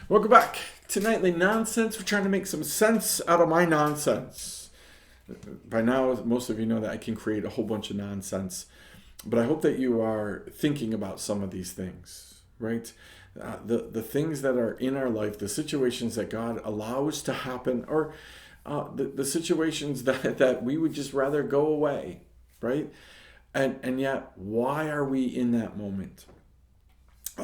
Welcome back to Nightly Nonsense. We're trying to make some sense out of my nonsense. By now, most of you know that I can create a whole bunch of nonsense, but I hope that you are thinking about some of these things, right? The things that are in our life, the situations that God allows to happen, or the situations that we would just rather go away, right? And yet, why are we in that moment?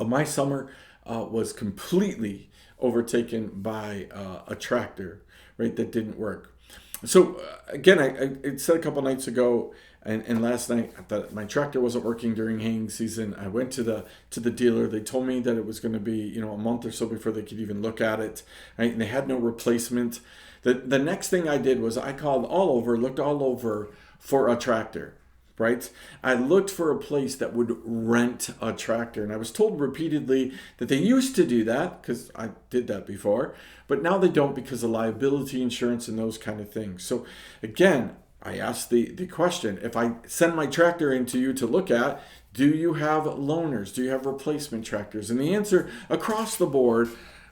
My summer was completely overtaken by a tractor, right, that didn't work. So again, I said a couple nights ago, and last night that my tractor wasn't working during haying season. I went to the dealer. They told me that it was going to be a month or so before they could even look at it, right? And they had no replacement. The next thing I did was I called all over, looked all over for a tractor, right? I looked for a place that would rent a tractor, and I was told repeatedly that they used to do that because I did that before, but now they don't because of liability insurance and those kind of things. So again, I asked the question, if I send my tractor into you to look at, do you have loaners? Do you have replacement tractors? And the answer across the board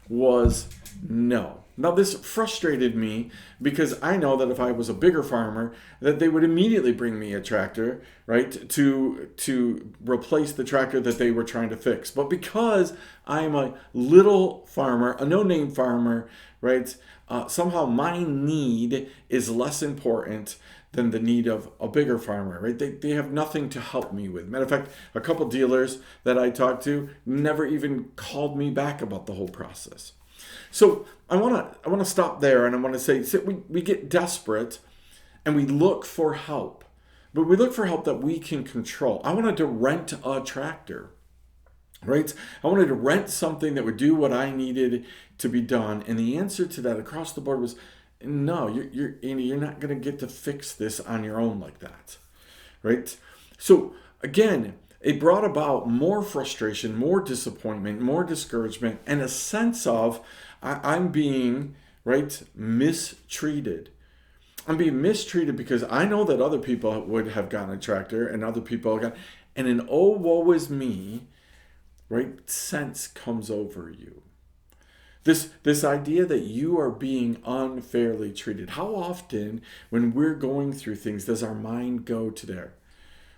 was no. Now this frustrated me because I know that if I was a bigger farmer, that they would immediately bring me a tractor, right, to replace the tractor that they were trying to fix. But because I'm a little farmer, a no-name farmer, right, somehow my need is less important than the need of a bigger farmer, right? They have nothing to help me with. Matter of fact, a couple dealers that I talked to never even called me back about the whole process. So I want to stop there, and I want to say we get desperate and we look for help, but we look for help that we can control. I wanted to rent a tractor, right? I wanted to rent something that would do what I needed to be done, and the answer to that across the board was no. You're not going to get to fix this on your own like that, right? So again, it brought about more frustration, more disappointment, more discouragement, and a sense of I'm being, right, mistreated. I'm being mistreated because I know that other people would have gotten a tractor and other people got, and an oh woe is me, right, sense comes over you. This idea that you are being unfairly treated. How often when we're going through things does our mind go to there?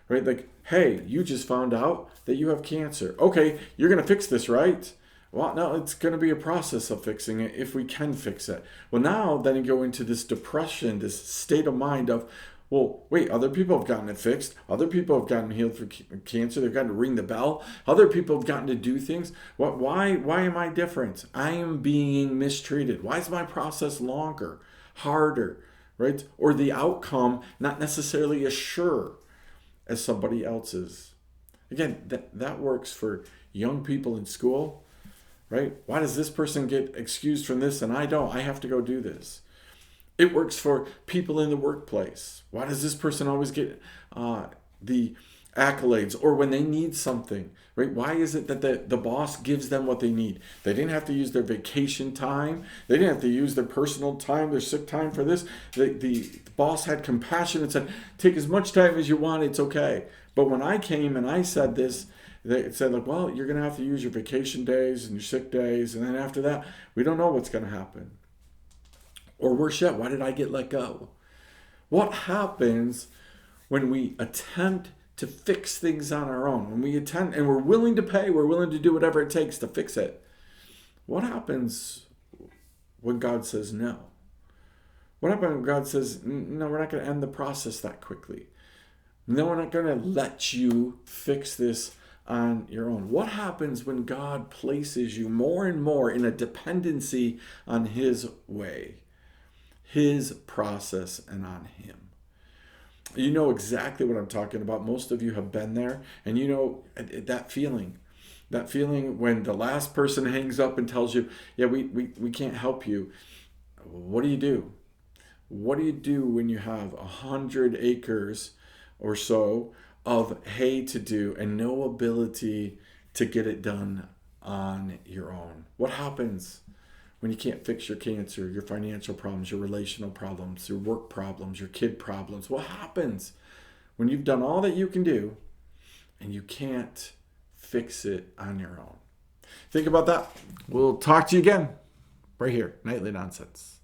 Right? Like, hey, you just found out that you have cancer. Okay, you're going to fix this, right? Well, no, it's going to be a process of fixing it if we can fix it. Well, now then you go into this depression, this state of mind of, well, wait, other people have gotten it fixed. Other people have gotten healed for cancer. They've gotten to ring the bell. Other people have gotten to do things. Why am I different? I am being mistreated. Why is my process longer, harder, right? Or the outcome not necessarily as sure as somebody else's? Again, that works for young people in school, right? Why does this person get excused from this and I don't? I have to go do this. It works for people in the workplace. Why does this person always get the accolades or when they need something, right? Why is it that the boss gives them what they need? They didn't have to use their vacation time. They didn't have to use their personal time, their sick time for this. The boss had compassion and said, take as much time as you want, it's okay. But when I came and I said this, they said, like, well, you're going to have to use your vacation days and your sick days. And then after that, we don't know what's going to happen. Or worse yet, why did I get let go? What happens when we attempt to fix things on our own? When we attempt and we're willing to pay, we're willing to do whatever it takes to fix it. What happens when God says no? What happens when God says, no, we're not going to end the process that quickly? No, we're not going to let you fix this on your own. What happens when God places you more and more in a dependency on His way, His process, and on Him? You know exactly what I'm talking about. Most of you have been there, and you know that feeling. That feeling when the last person hangs up and tells you, yeah, we can't help you. What do? What do you do when you have 100 acres or so of hay to do and no ability to get it done on your own? What happens when you can't fix your cancer, your financial problems, your relational problems, your work problems, your kid problems? What happens when you've done all that you can do and you can't fix it on your own? Think about that. We'll talk to you again right here, Nightly Nonsense.